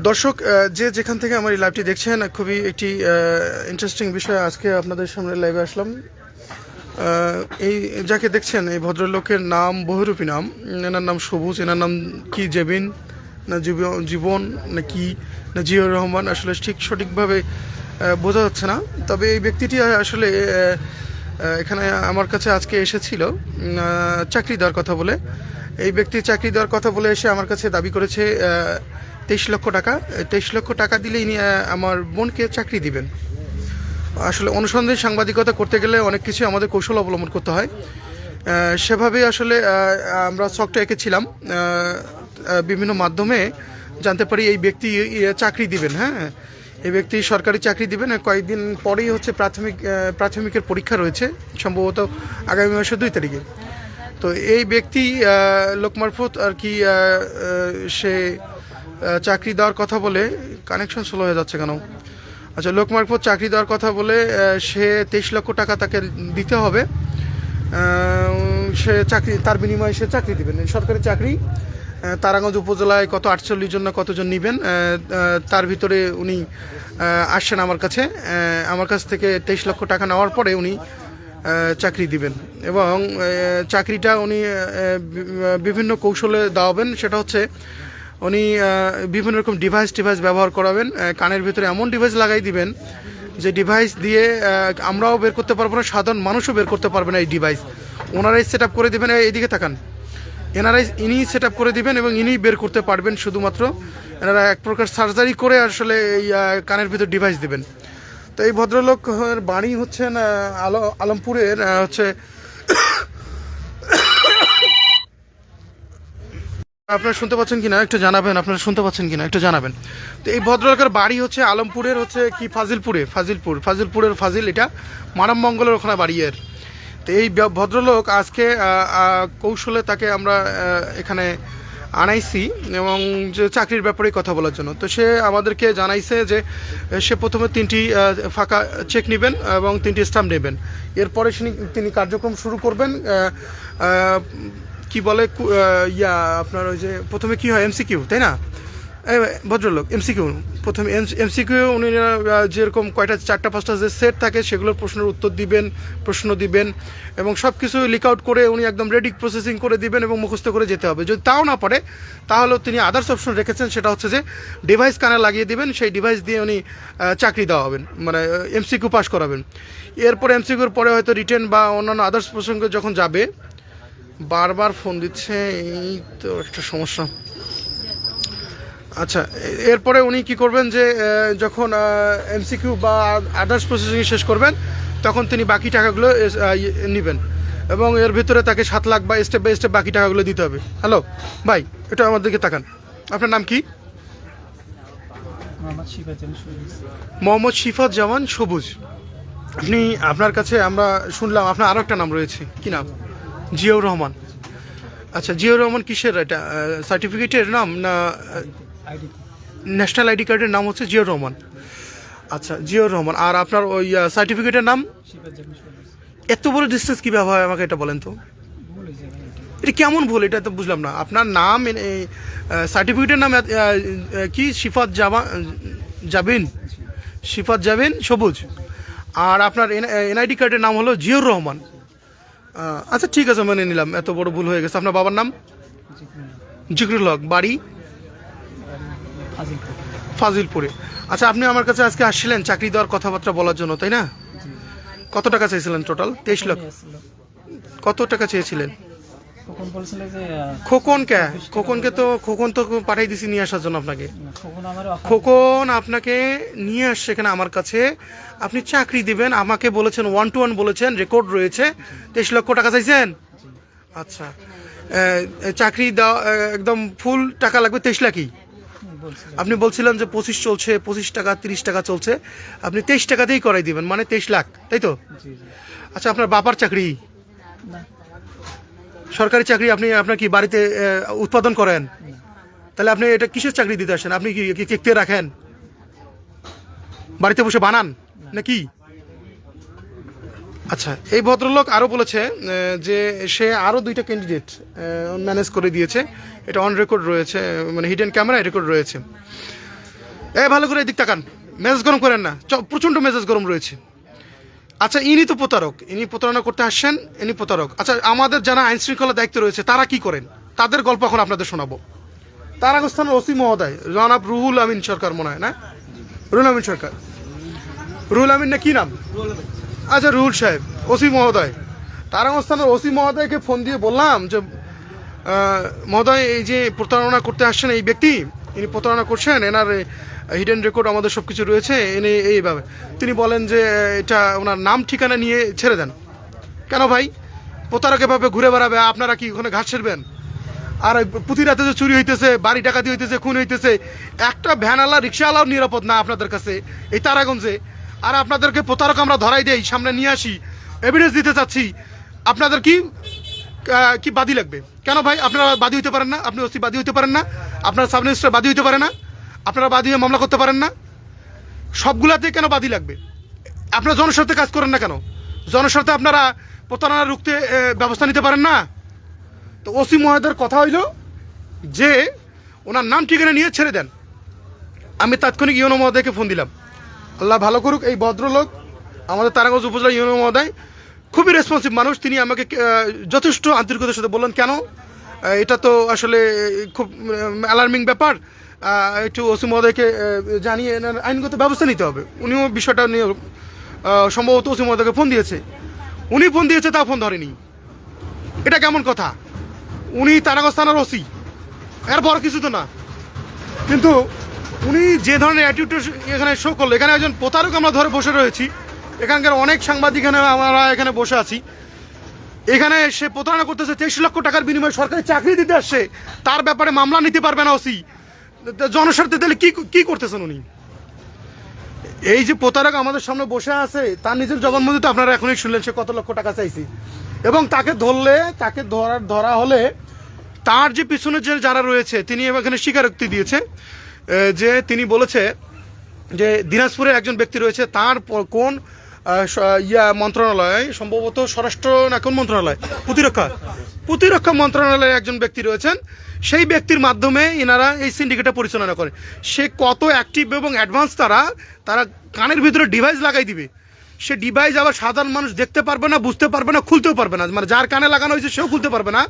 দর্শক যে যেখান থেকে আমার এই লাইভটি দেখছেন, খুবই একটি ইন্টারেস্টিং বিষয় আজকে আপনাদের সামনে লাইভে আসলাম। এই যাকে দেখছেন এই ভদ্রলোকের নাম বহুরূপী নাম। এনার নাম সবুজ, এনার নাম কি জেবিন না জীবন না কি না জিয়র রহমান, আসলে সঠিকভাবে বোঝা যাচ্ছে না। তবে এই ব্যক্তিটি আসলে এখানে আমার কাছে আজকে এসেছিল চাকরি দেওয়ার কথা বলে। এই ব্যক্তি চাকরি দেওয়ার কথা বলে এসে আমার কাছে দাবি করেছে 23 লক্ষ টাকা। 23 লক্ষ টাকা দিলে ইনি আমার বোনকে চাকরি দিবেন। আসলে অনুসন্ধানী সাংবাদিকতা করতে গেলে অনেক কিছু আমাদের কৌশল অবলম্বন করতে হয়। সেভাবে আসলে আমরা ছকটা এঁকেছিলাম। বিভিন্ন মাধ্যমে জানতে পারি এই ব্যক্তি চাকরি দিবেন। হ্যাঁ, এই ব্যক্তি সরকারি চাকরি দিবেন। কয়েকদিন পরেই হচ্ছে প্রাথমিকের পরীক্ষা রয়েছে, সম্ভবত আগামী মাসের 2 তারিখে। তো এই ব্যক্তি লোক মারফত আর কি সে চাকরি দেওয়ার কথা বলে, কানেকশন স্লো হয়ে যাচ্ছে কেন? আচ্ছা, লোক মারফত চাকরি দেওয়ার কথা বলে সে 23 লক্ষ টাকা তাকে দিতে হবে। সে চাকরি, তার বিনিময়ে সে চাকরি দিবেন, সরকারি চাকরি। তারাগঞ্জ উপজেলায় কত 48 জন না কতজন নেবেন, তার ভিতরে উনি আসছেন আমার কাছে। আমার কাছ থেকে 23 লক্ষ টাকা নেওয়ার পরে উনি চাকরি দিবেন এবং চাকরিটা উনি বিভিন্ন কৌশলে দেওয়াবেন। সেটা হচ্ছে উনি বিভিন্ন রকম ডিভাইস ব্যবহার করাবেন। কানের ভিতরে এমন ডিভাইস লাগাই দিবেন যে ডিভাইস দিয়ে আমরাও বের করতে পারবো না, সাধারণ মানুষও বের করতে পারবে না এই ডিভাইস। ওনারাই সেট আপ করে দেবেন, এইদিকে তাকান, ইনি সেট আপ করে দিবেন এবং ইনিই বের করতে পারবেন শুধুমাত্র। এনারা এক প্রকার সার্জারি করে আসলে এই কানের ভিতর ডিভাইস দেবেন। তো এই ভদ্রলোক বাড়ি হচ্ছেন আলমপুরের হচ্ছে, আপনারা শুনতে পাচ্ছেন কিনা একটু জানাবেন, আপনারা শুনতে পাচ্ছেন কিনা একটু জানাবেন। তো এই ভদ্রলোকের বাড়ি হচ্ছে আলমপুরের হচ্ছে কি ফাজিলপুরের ফাজিল, এটা মানবমঙ্গলের ওখানে বাড়ি এর। তো এই ভদ্রলোক আজকে কৌশলে তাকে আমরা এখানে আনাইছি এবং যে চাকরির ব্যাপারে কথা বলার জন্য। তো সে আমাদেরকে জানাইছে যে সে প্রথমে 3টি ফাঁকা চেক নেবেন এবং 3টি স্টাম্প নেবেন। এরপরে তিনি কার্যক্রম শুরু করবেন। কি বলে আপনার ওই যে প্রথমে কি হয় এমসিকিউ, তাই না? ভদ্রলোক এমসিকিউ, প্রথমে এমসিকিউ উনি যেরকম কয়টা 4-5টা যে সেট থাকে সেগুলোর প্রশ্নের উত্তর দিবেন, প্রশ্ন দিবেন এবং সব কিছু লিক আউট করে উনি একদম রেডি প্রসেসিং করে দিবেন এবং মুখস্থ করে যেতে হবে। যদি তাও না পারে তাহলেও তিনি আদার্স অপশন রেখেছেন, সেটা হচ্ছে যে ডিভাইস কানে লাগিয়ে দিবেন, সেই ডিভাইস দিয়ে উনি চাকরি দেওয়া হবেন, মানে এমসিকিউ পাস করাবেন। এরপর এমসিকিউর পরে হয়তো রিটেন বা অন্যান্য আদার্স প্রসঙ্গে যখন যাবে, বারবার ফোন দিচ্ছে, এই তো একটা সমস্যা। আচ্ছা, এরপরে উনি কি করবেন যে যখন এমসিকিউ বা আদার্স প্রসেসিং শেষ করবেন তখন তিনি বাকি টাকাগুলো নেবেন এবং এর ভিতরে তাকে 7 লাখ বা স্টেপ বাই স্টেপ বাকি টাকাগুলো দিতে হবে। হ্যালো ভাই, এটা আমার দিকে তাকান, আপনার নাম কি? মোহাম্মদ শিফাত জামান সবুজ। আপনি, আপনার কাছে আমরা শুনলাম আপনার আরও একটা নাম রয়েছে, কি নাম? জিয়র রহমান। আচ্ছা, জিয়র রহমান কিসের এটা, সার্টিফিকেটের নাম না ন্যাশনাল আইডি কার্ডের নাম হচ্ছে জিয়র রহমান? আচ্ছা, জিয়র রহমান। আর আপনার ওই সার্টিফিকেটের নাম? এত বড় ডিস্টেন্স কীভাবে হয় আমাকে এটা বলেন তো, এটা কেমন ভুল? এটা তো বুঝলাম না। আপনার নাম সার্টিফিকেটের নাম কি? শিফাত জাবিন সবুজ। আর আপনার এনআইডি কার্ডের নাম হলো জিয়র রহমান। আচ্ছা ঠিক আছে, মেনে নিলাম, এত বড় ভুল হয়ে গেছে। আপনার বাবার নাম? জিকরুল হক। বাড়ি? ফাজিলপুরে। আচ্ছা, আপনি আমার কাছে আজকে আসছিলেন চাকরি দেওয়ার কথাবার্তা বলার জন্য, তাই না? কত টাকা চেয়েছিলেন টোটাল? 23 লক্ষ। কত টাকা চেয়েছিলেন? খোকন তো পাঠাই দিছি নিয়ে আসার জন্য আপনাকে। খোকন আপনাকে নিয়ে আসছে এখানে আমার কাছে, আপনি চাকরি দিবেন, আমাকে বলেছেন 1-to-1 বলেছেন, রেকর্ড রয়েছে, 23 লক্ষ টাকা চাইছেন। আচ্ছা, চাকরি দেওয়া একদম ফুল টাকা লাগবে 23 লাখই। আপনি বলছিলেন যে 25 চলছে, 25 টাকা 30 টাকা চলছে, আপনি 23 টাকাতেই করাই দিবেন, মানে 23 লাখ, তাই তো? আচ্ছা, আপনার বাবার চাকরি? সরকারি চাকরি। আপনি আপনার কি বাড়িতে উৎপাদন করেন? তাহলে আপনি এটা কিসের চাকরি দিতে আসেন? আপনি কি কেক রাখেন, বাড়িতে বসে বানান নাকি? আচ্ছা, এই ভদ্রলোক আরও বলেছে যে সে আরও 2টা ক্যান্ডিডেট ম্যানেজ করে দিয়েছে, এটা অন রেকর্ড রয়েছে, মানে হিডেন ক্যামেরায় রেকর্ড রয়েছে। ভালো করে এদিক তাকান, মেজাজ গরম করেন না, প্রচণ্ড মেজাজ গরম রয়েছে। আচ্ছা, ইনি তো প্রতারক, ইনি প্রতারণা করতে আসছেন, ইনি প্রতারক। আচ্ছা, আমাদের যারা আইন শৃঙ্খলা দায়িত্ব রয়েছে তারা কি করেন, তাদের গল্প এখন আপনাদের শোনাবো। তারাগস্থানের ওসি মহোদয় জনাব রুহুল আমিন সরকার, মনে হয় না, রুহুল আমিন সরকার, রুহুল আমিন না কি নাম? আচ্ছা, রুহুল সাহেব, ওসি মহোদয়। তারাগস্থানের ওসি মহোদয়কে ফোন দিয়ে বললাম যে মহোদয়, এই যে প্রতারণা করতে আসছেন এই ব্যক্তি, ইনি প্রতারণা করছেন, এনার হিডেন রেকর্ড আমাদের সব কিছু রয়েছে, এনে এইভাবে। তিনি বলেন যে এটা ওনার নাম ঠিকানা নিয়ে ছেড়ে দেন। কেন ভাই, প্রতারক এভাবে ঘুরে বেড়াবে, আপনারা কি ওখানে ঘাস ছেড়বেন? আর প্রতি রাতে যে চুরি হইতেছে, বাড়ি ডাকাতি হইতেছে, খুন হইতেছে, একটা ভ্যানওয়ালা রিক্সাওয়ালাও নিরাপদ না আপনাদের কাছে এই তারাগঞ্জে। আর আপনাদেরকে প্রতারক আমরা ধরাই দেই, সামনে নিয়ে আসি, এভিডেন্স দিতে চাচ্ছি, আপনাদের কি কি বাদী লাগবে? কেন ভাই আপনারা বাদী হইতে পারেন না? আপনি ওসি বাদী হইতে পারেন না? আপনার সাব রেজিস্ট্রার বাদী হইতে পারে না? আপনারা বাদী হয়ে মামলা করতে পারেন না? সবগুলাতে কেন বাদী লাগবে? আপনারা জনস্বার্থে কাজ করেন না কেন? জনস্বার্থে আপনারা প্রতারণা রুখতে ব্যবস্থা নিতে পারেন না? তো ওসি মহোদয়ের কথা হইল যে ওনার নাম ঠিকানা নিয়ে ছেড়ে দেন। আমি তাৎক্ষণিক ইউনো মহোদয়কে ফোন দিলাম। আল্লাহ ভালো করুক, এই ভদ্রলোক আমাদের তারাগঞ্জ উপজেলা ইউনো মহোদয় খুবই রেসপন্সিভ মানুষ। তিনি আমাকে যথেষ্ট আন্তরিকতার সাথে বললেন, কেন এটা তো আসলে খুব অ্যালার্মিং ব্যাপার, একটু ওসি মহোদয়কে জানিয়ে আইনগত ব্যবস্থা নিতে হবে। উনিও বিষয়টা নিয়ে সম্ভবত ওসি মহোদয়কে ফোন দিয়েছে, উনি ফোন দিয়েছে, তা ফোন ধরেনি। এটা কেমন কথা? উনি তারাগঞ্জ থানার ওসি, এর বড় কিছু তো না। কিন্তু উনি যে ধরনের অ্যাটিটিউড এখানে শো করলো, এখানে একজন প্রতারক আমরা ধরে বসে রয়েছি, এখানকার অনেক সাংবাদিক এখানে আমরা এখানে বসে আছি, এখানে সে প্রতারণা করতেছে 23 লক্ষ টাকার বিনিময়ে সরকারি চাকরি দিতে আসছে, তার ব্যাপারে মামলা নিতে পারবে না ওসি। জনস্বার্থে তাহলে কি করতেছেন উনি? এই যে প্রতারক আমাদের সামনে বসে আছে, তার নিজের জবানবন্দি তো আপনারা এখনই শুনলেন, সে কত লক্ষ টাকা চাইছে। এবং তাকে ধরলে, তাকে ধরা হলে তার যে পিছনে যে যারা রয়েছে, তিনি এখানে স্বীকারোক্তি দিয়েছে যে তিনি বলেছে যে দিনাজপুরের একজন ব্যক্তি রয়েছে, তার কোন মন্ত্রণালয়, সম্ভবত স্বরাষ্ট্র না কোন মন্ত্রণালয়, প্রতিরক্ষা মন্ত্রণালয়ের একজন ব্যক্তি রয়েছেন, সেই ব্যক্তির মাধ্যমে এনারা এই সিন্ডিকেটটা পরিচালনা করে। সে কত অ্যাক্টিভ এবং অ্যাডভান্স, তারা কানের ভিতরে ডিভাইস লাগাই দিবে, সে ডিভাইস আবার সাধারণ মানুষ দেখতে পারবে না, বুঝতে পারবে না, খুলতেও পারবে না, মানে যার কানে লাগানো হয়েছে সেও খুলতে পারবে না,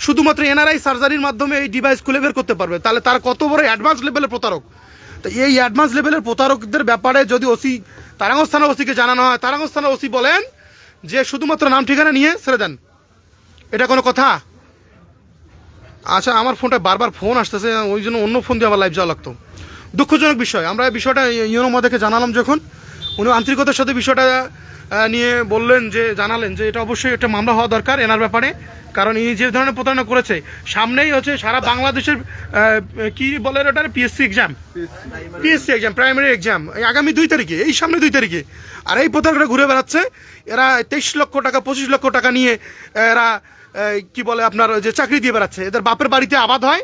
শুধুমাত্র এনআরআই সার্জারির মাধ্যমে এই ডিভাইস খুলে বের করতে পারবে। তাহলে তার কত বড় অ্যাডভান্স লেভেলের প্রতারক। তো এই অ্যাডভান্স লেভেলের প্রতারকদের ব্যাপারে যদি ওসি, তারাগঞ্জ থানার ওসিকে জানানো হয়, তারাগঞ্জ থানার ওসি বলেন যে শুধুমাত্র নাম ঠিকানা নিয়ে ছেড়ে দেন, এটা কোনো কথা? আচ্ছা, আমার ফোনটা বারবার ফোন আসতেছে, ওই জন্য অন্য ফোন দিয়ে আমার লাইভ যাওয়া লাগতো। দুঃখজনক বিষয়। আমরা এই বিষয়টা ইউনো মহোদয়কে জানালাম, যখন উনি আন্তরিকতার সাথে বিষয়টা নিয়ে বললেন, যে জানালেন যে এটা অবশ্যই একটা মামলা হওয়া দরকার এনার ব্যাপারে, কারণ ইনি যে ধরনের প্রতারণা করেছে, সামনেই হচ্ছে সারা বাংলাদেশের কি বলে ওটার পিএসসি এক্সাম, প্রাইমারি এক্সাম আগামী 2 তারিখে, এই সামনে 2 তারিখে। আর এই প্রতারকরা ঘুরে বেড়াচ্ছে, এরা 23 লক্ষ টাকা 25 লক্ষ টাকা নিয়ে এরা কি বলে আপনার যে চাকরি দিয়ে বেড়াচ্ছে। এদের বাপের বাড়িতে আবাদ হয়,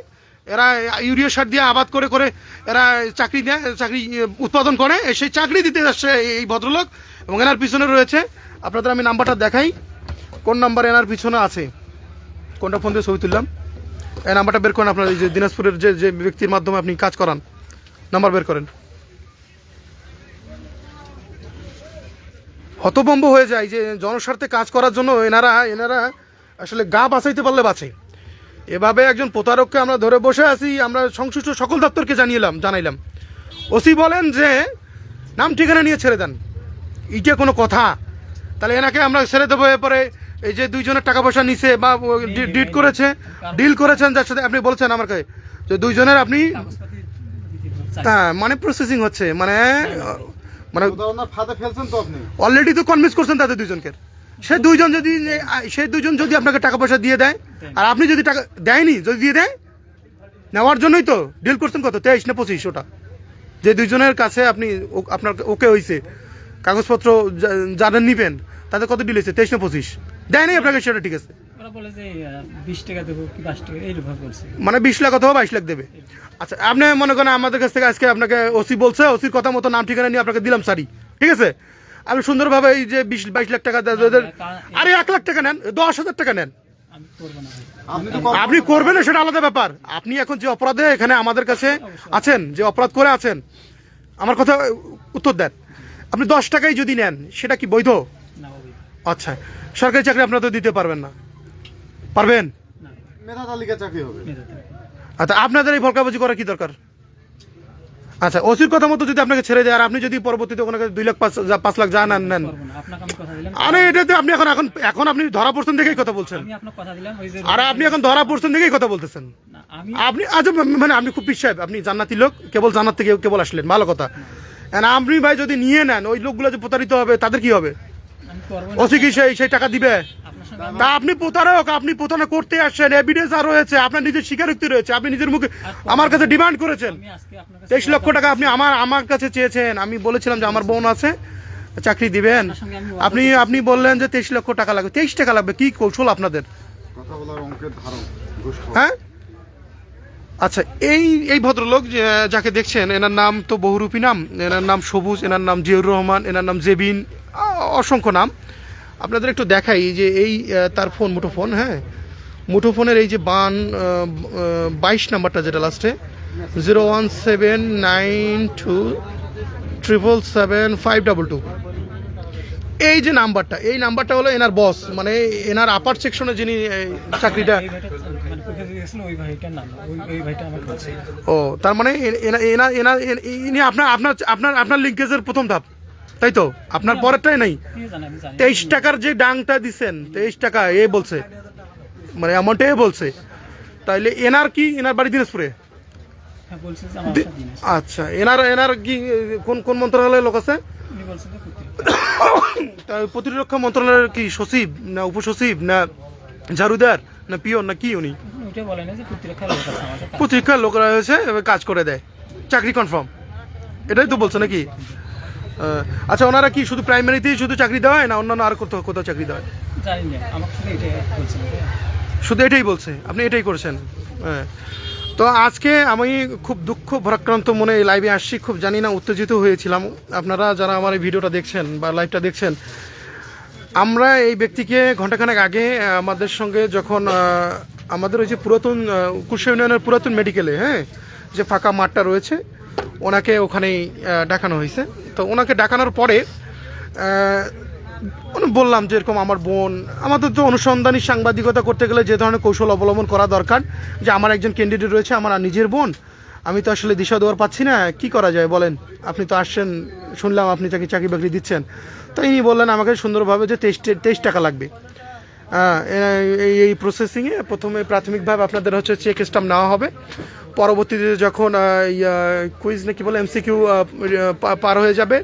এরা ইউরিয়া সার দিয়ে আবাদ করে করে এরা চাকরি দেয়, চাকরি উৎপাদন করে, সেই চাকরি দিতে আসছে এই ভদ্রলোক। এবং এনার পিছনে রয়েছে, আপনাদের আমি নাম্বারটা দেখাই, কোন নাম্বার এনার পিছনে আছে, কোনটা ফোন দিয়ে ছবি তুললাম, এই নাম্বারটা বের করেন। আপনার এই যে দিনাজপুরের যে ব্যক্তির মাধ্যমে আপনি কাজ করান, নাম্বার বের করেন। হতভম্ব হয়ে যায় যে জনস্বার্থে কাজ করার জন্য এনারা আসলে গা বাঁচাইতে পারলে বাঁচে। এভাবে একজন প্রতারককে আমরা ধরে বসে আছি, আমরা সংশ্লিষ্ট সকল দপ্তরকে জানাইলাম। ওসি বলেন যে নাম ঠিকানা নিয়ে ছেড়ে দেন, এইটা কোনো কথা? তাহলে এনাকে আমরা ছেড়ে দেবো, এরপরে এই যে 2 জনের টাকা পয়সা নিছে বা ডিল করেছেন, যার সাথে আপনি বলছেন আমার কাছে যে 2 জনের আপনি, হ্যাঁ মানে প্রসেসিং হচ্ছে, মানে অলরেডি তো কনভিন্স করছেন তাদের 2 জনকে। সেই 2 জন যদি আপনাকে টাকা পয়সা দিয়ে দেয়, আর আপনি যদি টাকা দেয়নি, যদি দিয়ে দেয়, নেওয়ার জন্যই তো ডিল করছেন। কত 23 না 25, ওটা যে 2 জনের কাছে আপনি আপনার ওকে হয়েছে, কাগজপত্র যাদের নিবেন তাদের কত ডিল হয়েছে, 23 না 25, দেয় নাই আপনাকে, সেটা ঠিক আছে, মানে 20 লাখ অথবা 22 লাখ দেবে। আচ্ছা, আপনি মনে করেন আমাদের কাছ থেকে আজকে আপনাকে ওসি বলছে, ওসির কথা মতো নাম ঠিকানা নিয়ে আপনাকে দিলাম সারি, ঠিক আছে, আপনি সুন্দরভাবে এই যে 20-22 লাখ টাকা, আরে 1 লাখ টাকা নেন, 10,000 টাকা নেন, আপনি করবেন না সেটা আলাদা ব্যাপার। আপনি এখন যে অপরাধে এখানে আমাদের কাছে আছেন, যে অপরাধ করে আছেন, আমার কথা উত্তর দেন। আপনি 10 টাকায় যদি নেন সেটা কি বৈধ? আচ্ছা, সরকারি চাকরি আপনারা তো দিতে পারবেন না, পারবেন? মেধা তালিকা চাকরি হবে। আচ্ছা, আপনাদের এই ভলকাবাজি করার কি দরকার? আচ্ছা, ওসির কথা মতো যদি আপনাকে ছেড়ে দেয় আর আপনি যদি পরবর্তীতে ওনাকে 2 লাখ 5 লাখ যা নেন, আরে এটাতে আপনি এখন এখন এখন আপনি ধরা পড়ছেন দেখেই কথা বলছেন। আর আপনি এখন ধরা পড়ছেন দেখেই কথা বলতেছেন। আপনি আচ্ছা, মানে আপনি খুব পিস সাহেব, আপনি জান্নাতি লোক, কেবল জান্নাত থেকে কেবল আসলেন, ভালো কথা। আপনি ভাই যদি নিয়ে নেন, ওই লোকগুলো যে প্রতারিত হবে তাদের কি হবে? ওসি কি সেই টাকা দিবে? তা আপনি প্রতারক, আপনি প্রতারণা করতে আসছেন, এভিডেন্স আর রয়েছে, আপনার নিজের স্বীকারোক্তি রয়েছে, আপনি নিজের মুখে আমার কাছে ডিমান্ড করেছেন 23 লক্ষ টাকা আপনি আমার কাছে চেয়েছেন। আমি বলেছিলাম যে আমার বোন আছে, চাকরি দিবেন, আপনি বললেন যে 23 লক্ষ টাকা লাগবে। 23 টাকা লাগবে, কি কৌশল আপনাদের? হ্যাঁ, আচ্ছা, এই ভদ্রলোক যাকে দেখছেন, এনার নাম তো বহুরূপী নাম, এনার নাম সবুজ, এনার নাম জিয়াউর রহমান, এনার নাম জেবিন, অসংখ্য নাম। আপনাদের একটু দেখাই যে এই তার ফোন, মুঠোফোন, হ্যাঁ, মুঠোফোনের এই যে 22 নাম্বারটা যেটা লাস্টে 01792777522, এই যে নাম্বারটা, এই নাম্বারটা হলো এনার বস, মানে এনার আপার সেকশনে যিনি চাকরিটা। ও, তার মানে ইনি আপনার লিঙ্কেজের প্রথম ধাপ, তাই তো? আপনার পরেরটাই নাই। 23 টাকার যে ডাংটা দিচ্ছেন, 23 টাকা এ বলছে, মানে অ্যামাউন্টে বলছে, তাইলে এনার বাড়ি দিনাজপুরে? আচ্ছা, এনার কি কোন মন্ত্রণালয়ের লোক আছে? প্রতিরক্ষা মন্ত্রণালয়ের কি সচিব না উপসচিব না ঝাড়ুদার না পিয়ন না কি উনি? প্রতিরক্ষার লোকরা হয়েছে, কাজ করে দেয়, চাকরি কনফার্ম, এটাই তো বলছে নাকি? আচ্ছা, ওনারা কি শুধু প্রাইমারিতেই শুধু চাকরি দেওয়া হয় না অন্যান্য আর কোথাও চাকরি দেওয়া হয়? শুধু এটাই বলছে, আপনি এটাই করছেন। হ্যাঁ, তো আজকে আমি খুব দুঃখ ভারাক্রান্ত মনে এই লাইভে আসছি, খুব জানি না উত্তেজিত হয়েছিলাম। আপনারা যারা আমার এই ভিডিওটা দেখছেন বা লাইভটা দেখছেন, আমরা এই ব্যক্তিকে ঘণ্টাখানেক আগে আমাদের সঙ্গে যখন আমাদের ওই যে পুরাতন কুশা ইউনিয়নের পুরাতন মেডিকেলে, হ্যাঁ, যে ফাঁকা মাঠটা রয়েছে, ওনাকে ওখানেই ডাকানো হয়েছে। তো ওনাকে ডাকানোর পরে বললাম যে এরকম আমার বোন, আমাদের তো অনুসন্ধানী সাংবাদিকতা করতে গেলে যে ধরনের কৌশল অবলম্বন করা দরকার, যে আমার একজন ক্যান্ডিডেট রয়েছে, আমার নিজের বোন, আমি তো আসলে দিশা দেওয়ার পাচ্ছি না, কি করা যায় বলেন? আপনি তো আসছেন, শুনলাম আপনি তাকে চাকরি বাকরি দিচ্ছেন। তো ইনি বললেন আমাকে সুন্দরভাবে যে 23 টাকা লাগবে। এই প্রসেসিংয়ে প্রথমে প্রাথমিকভাবে আপনাদের হচ্ছে চেক স্টাম্প নেওয়া হবে, পরবর্তীতে যখন কুইজ নাকি বলে MCQ পার হয়ে যাবে,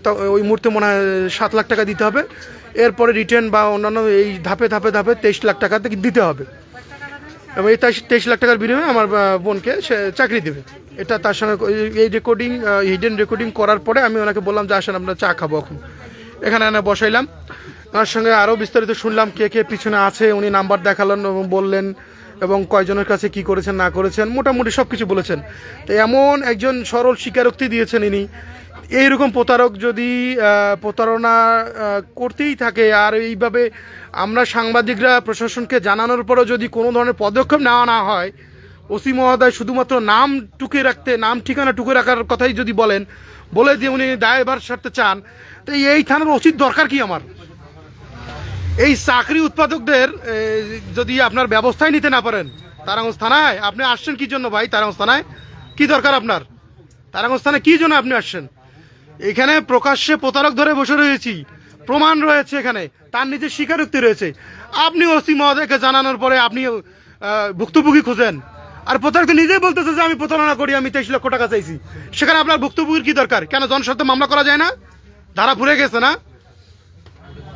তো ওই মুহূর্তে মনে হয় 7 লাখ টাকা দিতে হবে। এরপরে রিটার্ন বা অন্যান্য এই ধাপে 23 লাখ টাকা থেকে দিতে হবে, এবং এই 23 লাখ টাকার বিনিময়ে আমার বোনকে সে চাকরি দেবে। এটা তার সঙ্গে এই রেকর্ডিং, হিডেন রেকর্ডিং করার পরে আমি ওনাকে বললাম যে আসেন আমরা চা খাবো এখন, এখানে এনে বসাইলাম। ওনার সঙ্গে আরও বিস্তারিত শুনলাম কে কে পিছনে আছে, উনি নাম্বার দেখালেন এবং বললেন, এবং কয়জনের কাছে কি করেছেন না করেছেন মোটামুটি সব কিছু বলেছেন। তো এমন একজন সরল স্বীকারোক্তি দিয়েছেন ইনি। এইরকম প্রতারক যদি প্রতারণা করতেই থাকে, আর এইভাবে আমরা সাংবাদিকরা প্রশাসনকে জানানোর পরও যদি কোনো ধরনের পদক্ষেপ নেওয়া না হয়, ওসি মহোদয় শুধুমাত্র নাম টুকে রাখতে, নাম ঠিকানা টুকে রাখার কথাই যদি বলে যে উনি দায়ভার সারতে চান, তো এই থানার ওসির দরকার কি আমার? এই চাকরি উৎপাদকদের যদি আপনার ব্যবস্থাই নিতে না পারেন, তারাগঞ্জ থানায় আপনি আসছেন কি জন্য ভাই? তারাগঞ্জ থানায় কি দরকার আপনার? তারাগঞ্জ থানায় কি জন্য আপনি আসছেন? এখানে প্রকাশ্যে প্রতারক ধরে বসে রয়েছি, প্রমাণ রয়েছে, এখানে তার নিজের স্বীকারোক্তি রয়েছে। আপনি ওসি মহোদয়কে জানানোর পরে আপনি ভুক্তভোগী খোঁজেন, আর প্রতারক নিজেই বলতেছে যে আমি প্রতারণা করি, আমি 23 লক্ষ টাকা চাইছি। সেখানে আপনার ভুক্তভোগীর কি দরকার? কেন জনস্বার্থে মামলা করা যায় না? ধারা ফুরে গেছে না?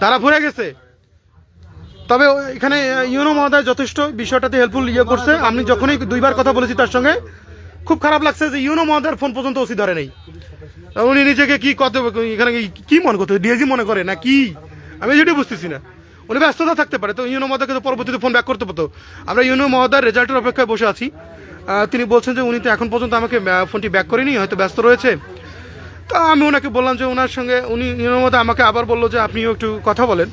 ধারা ফুরে গেছে। তবে এখানে ইউনো মহোদয় যথেষ্ট বিষয়টাতে হেল্পফুল করছে। আমি যখনই 2বার কথা বলেছি তার সঙ্গে, খুব খারাপ লাগছে যে ইউনো মহোদয়ের ফোন পর্যন্ত ওসি ধরে নেই। উনি নিজেকে কি কত এখানে কি মনে করতে, ডিএজি মনে করে না কি, আমি যেটা বুঝতেছি না। উনি ব্যস্ততা থাকতে পারে, তো ইউনো মহোদয়কে তো পরবর্তীতে ফোন ব্যাক করতে পারতো। আমরা ইউনো মহোদয়ের রেজাল্টের অপেক্ষায় বসে আছি। তিনি বলছেন যে উনি তো এখন পর্যন্ত আমাকে ফোনটি ব্যাক করেনি, হয়তো ব্যস্ত রয়েছে। তো আমি ওনাকে বললাম যে ওনার সঙ্গে, উনি ইউনো মহোদয় আমাকে আবার বললো যে আপনিও একটু কথা বলেন।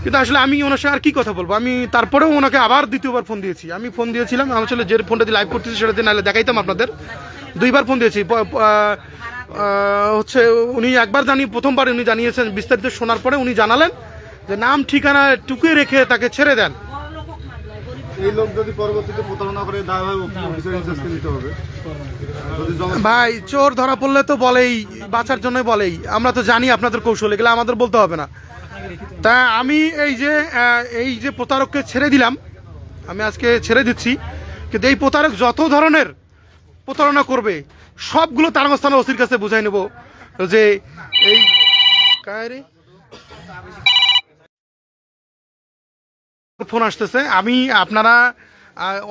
কিন্তু আসলে আমি ওনার সঙ্গে আর কী কথা বলবো, আমি তারপরেও ওনাকে আবার দ্বিতীয়বার ফোন দিয়েছি। আমি ফোন দিয়েছিলাম, আমি আসলে যে ফোনটা দিয়ে লাইভ করতেছি সেটা দিয়ে নাহলে দেখাইতাম আপনাদের। দুইবার ফোন দিয়েছি। হচ্ছে উনি একবার প্রথমবার উনি জানিয়েছেন, বিস্তারিত শোনার পরে উনি জানালেন যে নাম ঠিকানা টুকে রেখে তাকে ছেড়ে দেন। এই লোক যদি পরবর্তীতে প্রতারণা করে দায়ভার অফিসার ইনচার্জকে নিতে হবে। যদি ভাই চোর ধরা পড়লে তো বলেই, বাঁচার জন্য বলেই, আমরা তো জানি আপনাদের কৌশল, এগুলো আমাদের বলতে হবে না। তা আমি এই যে প্রতারককে ছেড়ে দিলাম, আমি আজকে ছেড়ে দিচ্ছি, কিন্তু এই প্রতারক যত ধরনের প্রতারণা করবে সবগুলো তারাস্থানা ওসির কাছে বুঝাই নেব যে এই কায়রে ফোন আসতেছে। আমি আপনারা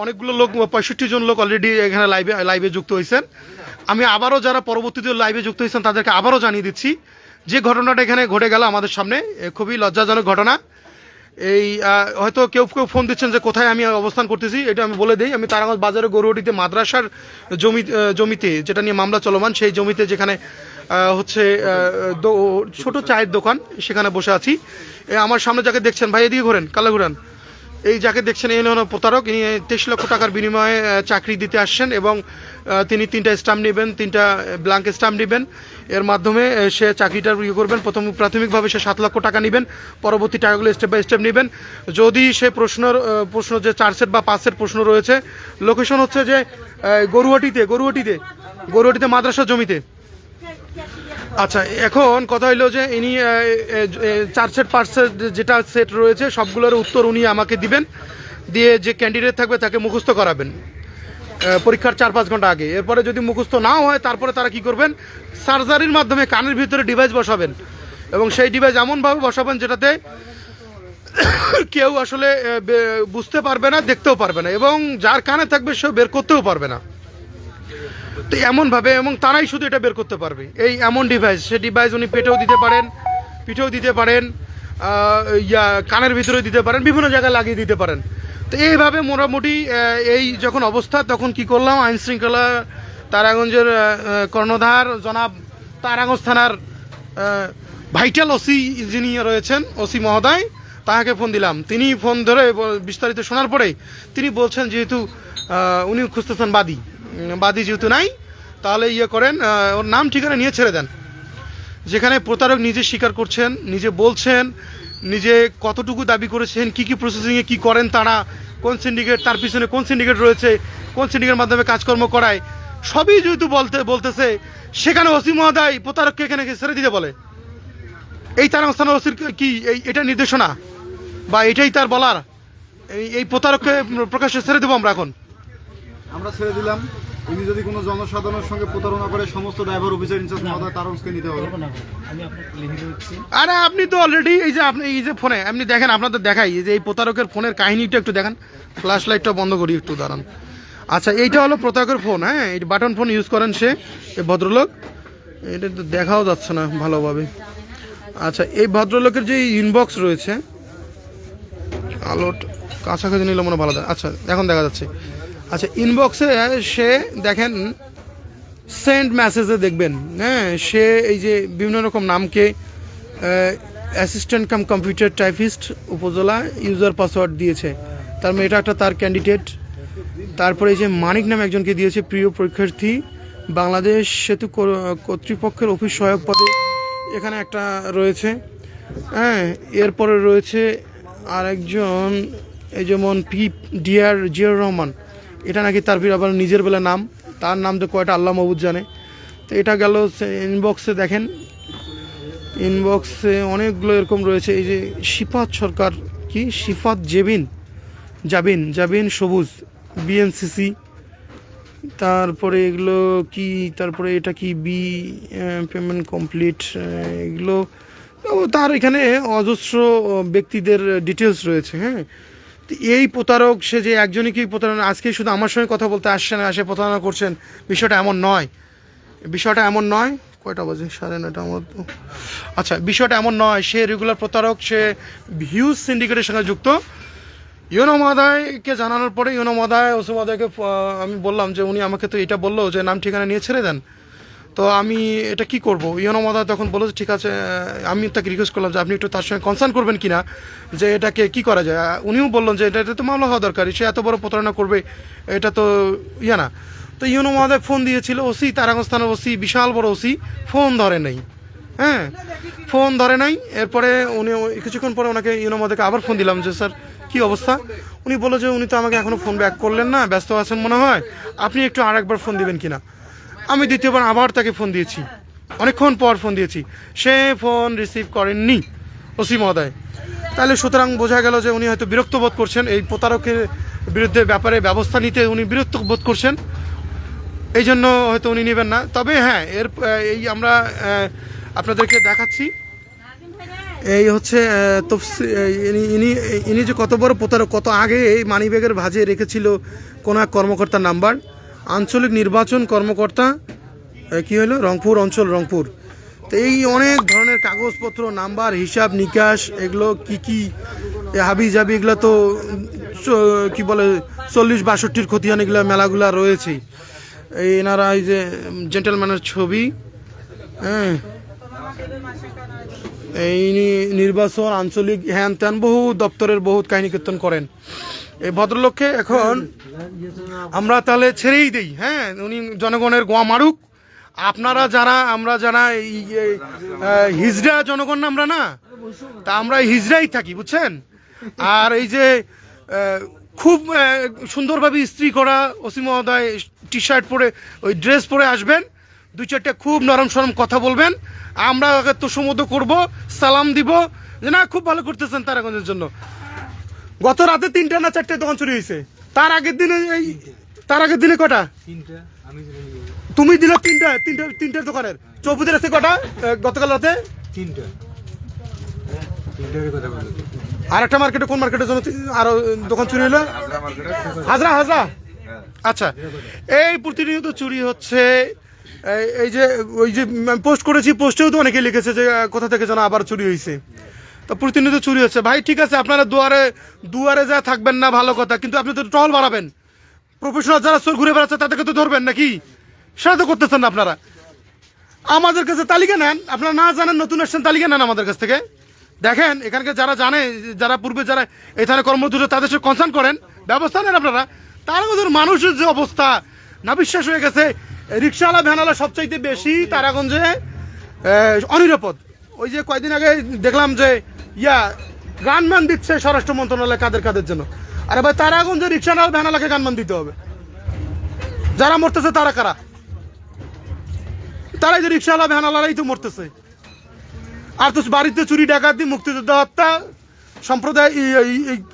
অনেকগুলো লোক, 65 জন লোক অলরেডি এখানে লাইভে যুক্ত হয়েছেন। আমি আবারও যারা পরবর্তীতে লাইভে যুক্ত হয়েছেন তাদেরকে আবারও জানিয়ে দিচ্ছি যে ঘটনাটা এখানে ঘটে গেল আমাদের সামনে, খুবই লজ্জাজনক ঘটনা। এই হয়তো কেউ কেউ ফোন দিচ্ছেন যে কোথায় আমি অবস্থান করতেছি, এটা আমি বলে দিই। আমি তারাগঞ্জ বাজারে গরুয়াটিতে মাদ্রাসার জমিতে যেটা নিয়ে মামলা চলমান, সেই জমিতে যেখানে হচ্ছে ছোট চায়ের দোকান, সেখানে বসে আছি। আমার সামনে যাকে দেখছেন, ভাই এদিকে ঘোরেন, কালা ঘুরান, এই যাকে দেখছেন এই হলো প্রতারক। ইনি 23 লক্ষ টাকার বিনিময়ে চাকরি দিতে আসছেন এবং তিনি 3টা স্ট্যাম্প নেবেন, 3টা ব্ল্যাঙ্ক স্ট্যাম্প নেবেন। এর মাধ্যমে সে চাকরিটার করবেন। প্রাথমিকভাবে সে 7 লক্ষ টাকা নেবেন, পরবর্তী টাকাগুলো স্টেপ বাই স্টেপ নেবেন। যদি সে প্রশ্ন যে 4 সেট বা 5 সেট প্রশ্ন রয়েছে, লোকেশন হচ্ছে যে গরুয়াটিতে মাদ্রাসা জমিতে। আচ্ছা, এখন কথা হইলো যে ইনি 4 সেট 5 সেট যেটা সেট রয়েছে সবগুলোর উত্তর উনি আমাকে দিবেন, দিয়ে যে ক্যান্ডিডেট থাকবে তাকে মুখস্থ করাবেন পরীক্ষার 4-5 ঘন্টা আগে। এরপরে যদি মুখস্থ নাও হয় তারপরে তারা কি করবেন, সার্জারির মাধ্যমে কানের ভিতরে ডিভাইস বসাবেন এবং সেই ডিভাইস এমনভাবে বসাবেন যেটাতে কেউ আসলে বুঝতে পারবে না, দেখতেও পারবে না, এবং যার কানে থাকবে সে বের করতেও পারবে না। তো এমনভাবে, এবং তারাই শুধু এটা বের করতে পারবে, এই এমন ডিভাইস। সে ডিভাইস উনি পেটেও দিতে পারেন, পিঠেও দিতে পারেন, কানের ভিতরেও দিতে পারেন, বিভিন্ন জায়গায় লাগিয়ে দিতে পারেন। তো এইভাবে মোটামুটি এই যখন অবস্থা, তখন কি করলাম, আইন শৃঙ্খলা তারাগঞ্জের কর্ণধার জনাব তারাগঞ্জ থানার ভাইটাল ওসি যিনি রয়েছেন, ওসি মহোদয়, তাকে ফোন দিলাম। তিনি ফোন ধরে বিস্তারিত শোনার পরেই তিনি বলছেন যেহেতু উনি খুঁজতেছেন বাদী যেহেতু নাই, তাহলে করেন, ওর নাম ঠিকানা নিয়ে ছেড়ে দেন। যেখানে প্রতারক নিজে স্বীকার করছেন, নিজে বলছেন, নিজে কতটুকু দাবি করেছেন, কি প্রসেসিংয়ে কি করেন তারা, কোন সিন্ডিকেট, তার পিছনে কোন সিন্ডিকেট রয়েছে, কোন সিন্ডিকেটের মাধ্যমে কাজকর্ম করায়, সবই যেহেতু বলতেছে, সেখানে ওসি মহোদয় প্রতারককে এখানে ছেড়ে দিতে বলে। এই তার অবস্থান ওসির কি এটা নির্দেশনা বা এটাই তার বলার? এই প্রতারককে প্রকাশ্যে ছেড়ে দেবো আমরা ছেড়ে দিলাম। উনি যদি কোনো জনসাধারণের সঙ্গে প্রতারণা করে, সমস্ত ড্রাইভার অফিসার ইনচার্জ মহোদয় তারাগঞ্জকে নিতে হবে। আরে আপনি তো অলরেডি এই যে ফোনে আপনি দেখেন, আপনাদের দেখাই যে এই প্রতারকের ফোনের কাহিনীটা একটু দেখেন। ফ্ল্যাশ লাইটটা বন্ধ করি, একটু দাঁড়ান। আচ্ছা, এইটা হলো প্রতারকের ফোন। হ্যাঁ, এই বাটন ফোন ইউজ করেন সে, এই ভদ্রলোক। এটা তো দেখাও যাচ্ছে না ভালোভাবে। আচ্ছা, এই ভদ্রলোকের যে ইনবক্স রয়েছে, আলোট কাছাকাছি নিলে মনে ভালো। আচ্ছা, এখন দেখা যাচ্ছে। আচ্ছা, ইনবক্সে সে দেখেন সেন্ড মেসেজে দেখবেন, হ্যাঁ, সে এই যে বিভিন্ন রকম নামকে অ্যাসিস্ট্যান্ট কাম কম্পিউটার টাইপিস্ট উপজেলা ইউজার পাসওয়ার্ড দিয়েছে। তার মানে এটা একটা তার ক্যান্ডিডেট। তারপরে এই যে মানিক নামে একজনকে দিয়েছে, প্রিয় পরীক্ষার্থী, বাংলাদেশ সেতু কর্তৃপক্ষের অফিস সহায়ক পদে, এখানে একটা রয়েছে। হ্যাঁ, এরপরে রয়েছে আরেকজন, এই যেমন জিয়াউর রহমান, এটা নাকি তার আবার নিজের বেলা নাম, তার নাম তো কয়টা আল্লাহ মাহবুদ জানে। তো এটা গেল ইনবক্সে। দেখেন ইনবক্সে অনেকগুলো এরকম রয়েছে। এই যে শিফাত সরকার, কি শিফাত জাবিন সবুজ, বিএনসিসি। তারপরে এগুলো কি, তারপরে এটা কি পেমেন্ট কমপ্লিট, এগুলো তার এখানে অজস্র ব্যক্তিদের ডিটেলস রয়েছে। হ্যাঁ, এই প্রতারক সে যে একজনই কি প্রতারণা, আজকে শুধু আমার সঙ্গে কথা বলতে আসে প্রতারণা করছেন, বিষয়টা এমন নয়। কয়টা বাজে? 9:30 আমার। আচ্ছা, বিষয়টা এমন নয়, সে রেগুলার প্রতারক, সে হিউজ সিন্ডিকেটের সঙ্গে যুক্ত। ইউনো মহোদয়কে জানানোর পরে ওসি মহোদয়কে আমি বললাম যে উনি আমাকে তো এটা বললো যে নাম ঠিকানা নিয়ে ছেড়ে দেন। তো আমি এটা কি করব? ইউনো মহোদয় তখন বলে যে, ঠিক আছে। আমি তাকে রিকোয়েস্ট করলাম যে আপনি একটু তার সঙ্গে কনসার্ন করবেন কিনা যে এটাকে কি করা যায়। উনিও বললেন যে এটা তো মামলা হওয়া দরকার, সে এত বড় প্রতারণা করবে, এটা তো ইয়ে না। তো ইউনো মহোদয় ফোন দিয়েছিল, ওসি তারাগঞ্জ থানার ওসি, বিশাল বড় ওসি, ফোন ধরে নাই। হ্যাঁ, ফোন ধরে নাই। এরপরে উনি কিছুক্ষণ পরে ওনাকে ইউনো মহোদয়কে আবার ফোন দিলাম যে স্যার কী অবস্থা। উনি বললো যে উনি তো আমাকে এখনও ফোন ব্যাক করলেন না, ব্যস্ত আছেন মনে হয়, আপনি একটু আরেকবার ফোন দিবেন কিনা। আমি দ্বিতীয়বার আবার তাকে ফোন দিয়েছি, অনেকক্ষণ পর ফোন দিয়েছি, সে ফোন রিসিভ করেননি ওসি মহোদয়। তাহলে সুতরাং বোঝা গেল যে উনি হয়তো বিরক্ত বোধ করছেন, এই প্রতারকের বিরুদ্ধে ব্যাপারে ব্যবস্থা নিতে উনি বিরক্ত বোধ করছেন, এই জন্য হয়তো উনি নেবেন না। তবে হ্যাঁ, এই আমরা আপনাদেরকে দেখাচ্ছি, এই হচ্ছে ইনি যে কত বড় প্রতারক, কত আগে এই মানিব্যাগের ভাঁজে রেখেছিল কোন এক কর্মকর্তার নাম্বার, আঞ্চলিক নির্বাচন কর্মকর্তা, কি হলো, রংপুর অঞ্চল, রংপুর। তো এই অনেক ধরনের কাগজপত্র, নাম্বার, হিসাব নিকাশ, এগুলো কি হাবি জাবি, এগুলো তো কি বলে 40-62 খতিয়ান, এগুলো মেলাগুলা রয়েছে। এই এনারা এই যে জেন্টেলম্যানের ছবি, হ্যাঁ, এই নির্বাচন, আঞ্চলিক, হ্যান ত্যান, বহু দপ্তরের বহুত কাহিনী কীর্তন করেন এই ভদ্রলোককে। এখন আমরা তাহলে ছেড়েই দিই, হ্যাঁ, উনি জনগণের গোয়া মারুক। আপনারা যারা, আমরা যারা এই হিজড়া জনগণ না, আমরা না, তা আমরা হিজড়াই থাকি, বুঝছেন। আর এই যে খুব সুন্দরভাবে ইস্ত্রি করা ওসি মহোদয় টি শার্ট পরে, ওই ড্রেস পরে আসবেন, 2-4টা খুব নরম সরম কথা বলবেন, আমরা ওকে তো সমুদ্র করবো, সালাম দিব যে না খুব ভালো করতেছেন তারাগঞ্জের জন্য। গত রাতে 3টা না 4টে দোকান চুরি হয়েছে, তার আগের দিনে কটা? তুমি দিলে 3টা দোকানের চৌপতির আছে কটা গতকাল রাতে? 3টা। আর একটা মার্কেটে, কোন মার্কেটের জন্য আরো দোকান চুরি হলো? হাজরা। আচ্ছা, এই প্রতিনিয়ত চুরি হচ্ছে। এই যে ওই যে পোস্ট করেছি, পোস্টেও তো অনেকে লিখেছে যে কোথা থেকে যেন আবার চুরি হয়েছে। তো প্রতিনিয়ত চুরি হচ্ছে। ভাই ঠিক আছে, আপনারা দুয়ারে যা থাকবেন না, ভালো কথা, কিন্তু আপনি তো টহল বাড়াবেন। প্রফেশনাল যারা চোর ঘুরে বেড়াচ্ছে তাদেরকে তো ধরবেন নাকি? সেটা তো করতেছেন না আপনারা। আমাদের কাছে তালিকা নেন, আপনারা না জানেন, নতুন আসছেন, তালিকা নেন আমাদের কাছ থেকে। দেখেন এখানকার যারা জানে, যারা পূর্বে যারা এই ধরনের কর্মদূত, তাদের সাথে কনসার্ন করেন, ব্যবস্থা নেন আপনারা। তার মধ্যে মানুষের যে অবস্থা, না বিশ্বাস হয়ে গেছে। রিক্সাওয়ালা ভ্যানওয়ালা সবচাইতে বেশি তারাগঞ্জে অনিরাপদ। ওই যে কয়েকদিন আগে দেখলাম যে গানম্যান দিচ্ছে স্বরাষ্ট্র মন্ত্রণালয় কাদের জন্য। আরে ভাই, তারাগঞ্জে রিক্সাওয়ালা ভ্যানওয়ালাকে গানম্যান দিতে হবে। যারা মরতেছে তারা কারা? তারাই যে রিক্সাওয়ালা ভ্যানওয়ালারাই তো মরতেছে। আর তো বাড়িতে চুরি ডাকাতি, মুক্তিযোদ্ধা হত্যা, সম্প্রদায়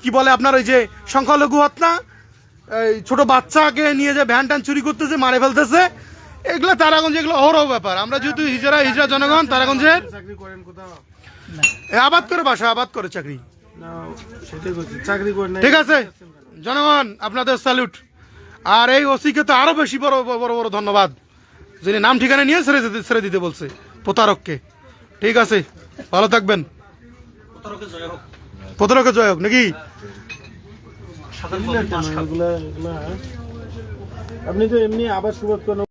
কি বলে আপনার ওই যে সংখ্যালঘু হত্যা, এই ছোট বাচ্চাকে নিয়ে যে ভ্যান ট্যান চুরি করতেছে, মারে ফেলতেছে, এগুলো তারাগঞ্জে, এগুলো অহরহ ব্যাপার। আমরা যেহেতু হিজড়া জনগণ, তারাগঞ্জের চাকরি করেন কোথাও? আবাদ করে, বাসা আবাদ করে চাকরি, না সেটাই বলছি, চাকরি করেন না। ঠিক আছে জনগণ, আপনাদের স্যালুট। আর এই ওসিকে তো আরো বেশি বড় বড় ধন্যবাদ, যিনি নাম ঠিকানা নিয়ে ছেড়ে দিতে বলছে প্রতারককে। ঠিক আছে, ভালো থাকবেন। প্রতারকের জয় হোক নাকি? আপনি তো এমনি আবার সুবাদ করেন।